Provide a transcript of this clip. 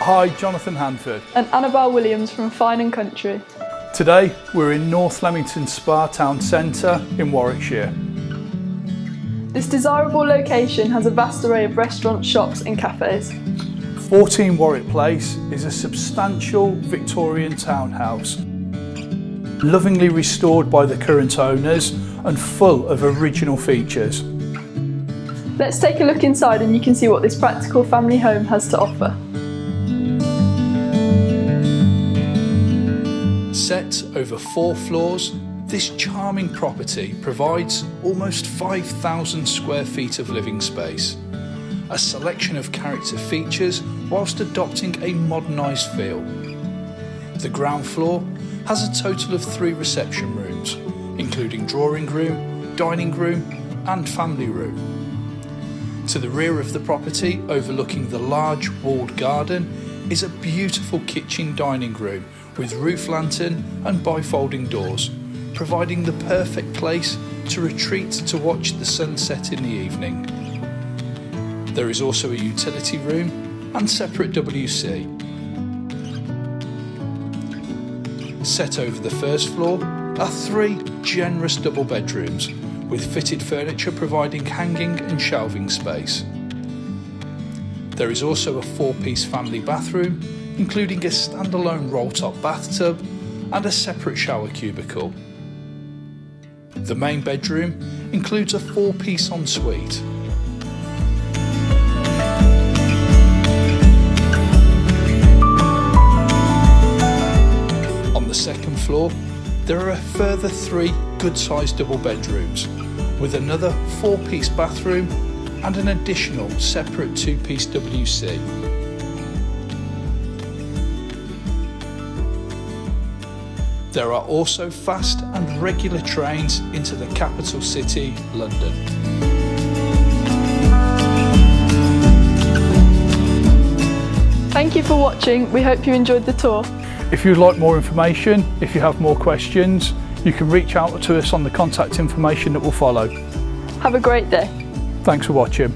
Hi, Jonathan Hanford. And Annabelle Williams from Fine and Country. Today we're in North Leamington Spa Town Centre in Warwickshire. This desirable location has a vast array of restaurants, shops and cafes. 14 Warwick Place is a substantial Victorian townhouse, lovingly restored by the current owners and full of original features. Let's take a look inside and you can see what this practical family home has to offer. Set over 4 floors, this charming property provides almost 5,000 square feet of living space, a selection of character features whilst adopting a modernised feel. The ground floor has a total of 3 reception rooms, including drawing room, dining room and family room. To the rear of the property, overlooking the large walled garden, is a beautiful kitchen dining room with roof lantern and bifolding doors, providing the perfect place to retreat to watch the sunset in the evening. There is also a utility room and separate WC. Set over the first floor are 3 generous double bedrooms with fitted furniture providing hanging and shelving space. There is also a 4-piece family bathroom, including a standalone roll-top bathtub and a separate shower cubicle. The main bedroom includes a 4-piece ensuite. On the second floor, there are a further 3 good-sized double bedrooms, with another 4-piece bathroom and an additional separate 2-piece WC. There are also fast and regular trains into the capital city, London. Thank you for watching. We hope you enjoyed the tour. If you'd like more information, if you have more questions, you can reach out to us on the contact information that will follow. Have a great day. Thanks for watching.